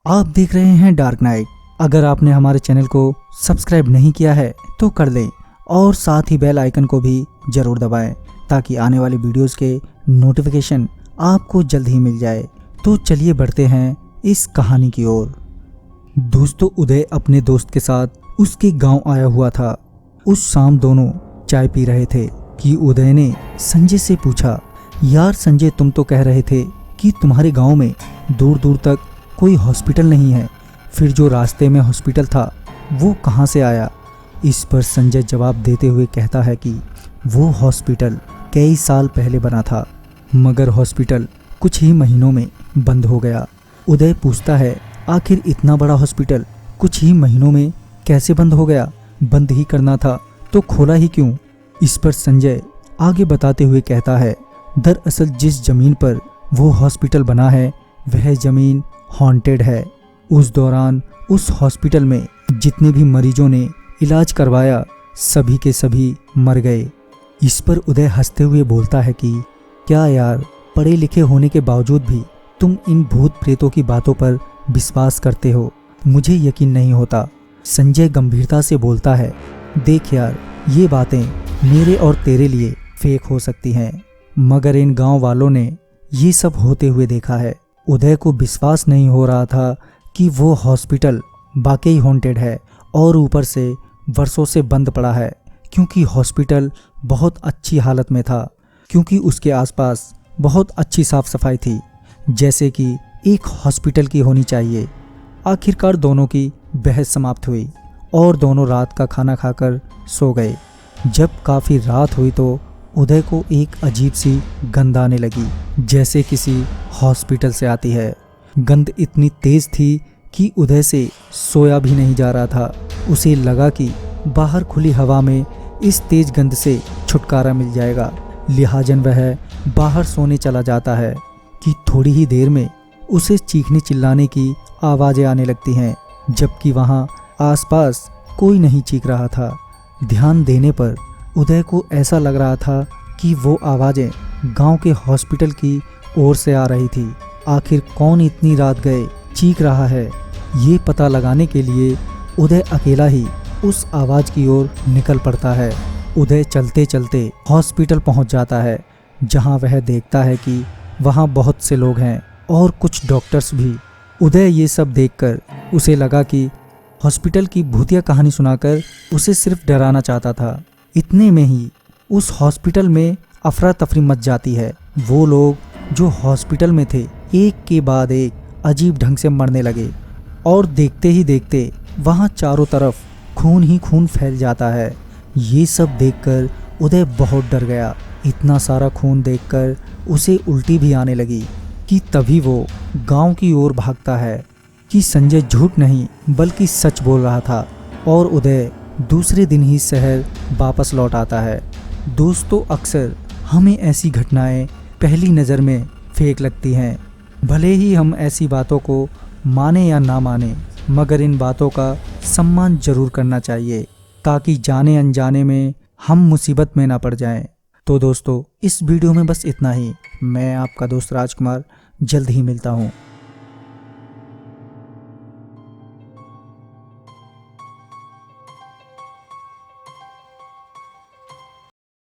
आप देख रहे हैं डार्क नाइट। अगर आपने हमारे चैनल को सब्सक्राइब नहीं किया है तो कर दें और साथ ही बेल आइकन को भी जरूर दबाएं ताकि आने वाली वीडियोस के नोटिफिकेशन आपको जल्द ही मिल जाए। तो चलिए बढ़ते हैं इस कहानी की ओर। दोस्तों, उदय अपने दोस्त के साथ उसके गांव आया हुआ था। उस शाम दोनों चाय पी रहे थे कि उदय ने संजय से पूछा, यार संजय, तुम तो कह रहे थे कि तुम्हारे गांव में दूर दूर तक कोई हॉस्पिटल नहीं है, फिर जो रास्ते में हॉस्पिटल था वो कहाँ से आया? इस पर संजय जवाब देते हुए कहता है कि वो हॉस्पिटल कई साल पहले बना था, मगर हॉस्पिटल कुछ ही महीनों में बंद हो गया। उदय पूछता है, आखिर इतना बड़ा हॉस्पिटल कुछ ही महीनों में कैसे बंद हो गया? बंद ही करना था तो खोला ही क्यों? इस पर संजय आगे बताते हुए कहता है, दरअसल जिस जमीन पर वो हॉस्पिटल बना है वह जमीन हॉन्टेड है। उस दौरान उस हॉस्पिटल में जितने भी मरीजों ने इलाज करवाया सभी के सभी मर गए। इस पर उदय हंसते हुए बोलता है कि क्या यार, पढ़े लिखे होने के बावजूद भी तुम इन भूत प्रेतों की बातों पर विश्वास करते हो, मुझे यकीन नहीं होता। संजय गंभीरता से बोलता है, देख यार, ये बातें मेरे और तेरे लिए फेक हो सकती हैं, मगर इन गांव वालों ने ये सब होते हुए देखा है। उदय को विश्वास नहीं हो रहा था कि वो हॉस्पिटल वाकई हॉन्टेड है और ऊपर से वर्षों से बंद पड़ा है, क्योंकि हॉस्पिटल बहुत अच्छी हालत में था, क्योंकि उसके आसपास बहुत अच्छी साफ सफाई थी, जैसे कि एक हॉस्पिटल की होनी चाहिए। आखिरकार दोनों की बहस समाप्त हुई और दोनों रात का खाना खाकर सो गए। जब काफ़ी रात हुई तो उदय को एक अजीब सी गंध आने लगी, जैसे किसी हॉस्पिटल से आती है। गंध इतनी तेज़ थी कि उदय से सोया भी नहीं जा रहा था। उसे लगा कि बाहर खुली हवा में इस तेज गंध से छुटकारा मिल जाएगा, लिहाजन वह बाहर सोने चला जाता है कि थोड़ी ही देर में उसे चीखने चिल्लाने की आवाज़ें आने लगती हैं, जबकि वहाँ आसपास कोई नहीं चीख रहा था। ध्यान देने पर उदय को ऐसा लग रहा था कि वो आवाज़ें गांव के हॉस्पिटल की ओर से आ रही थी। आखिर कौन इतनी रात गए चीख रहा है, ये पता लगाने के लिए उदय अकेला ही उस आवाज़ की ओर निकल पड़ता है। उदय चलते चलते हॉस्पिटल पहुंच जाता है, जहां वह देखता है कि वहां बहुत से लोग हैं और कुछ डॉक्टर्स भी। उदय ये सब देखकर उसे लगा कि हॉस्पिटल की भूतिया कहानी सुनाकर उसे सिर्फ डराना चाहता था। इतने में ही उस हॉस्पिटल में अफरा तफरी मच जाती है। वो लोग जो हॉस्पिटल में थे एक के बाद एक अजीब ढंग से मरने लगे और देखते ही देखते वहाँ चारों तरफ खून ही खून फैल जाता है। ये सब देखकर उदय बहुत डर गया। इतना सारा खून देखकर उसे उल्टी भी आने लगी कि तभी वो गांव की ओर भागता है कि संजय झूठ नहीं बल्कि सच बोल रहा था, और उदय दूसरे दिन ही शहर वापस लौट आता है। दोस्तों, अक्सर हमें ऐसी घटनाएं पहली नज़र में फेक लगती हैं, भले ही हम ऐसी बातों को माने या ना माने, मगर इन बातों का सम्मान जरूर करना चाहिए ताकि जाने अनजाने में हम मुसीबत में ना पड़ जाएं। तो दोस्तों, इस वीडियो में बस इतना ही। मैं आपका दोस्त राजकुमार जल्द ही मिलता हूँ।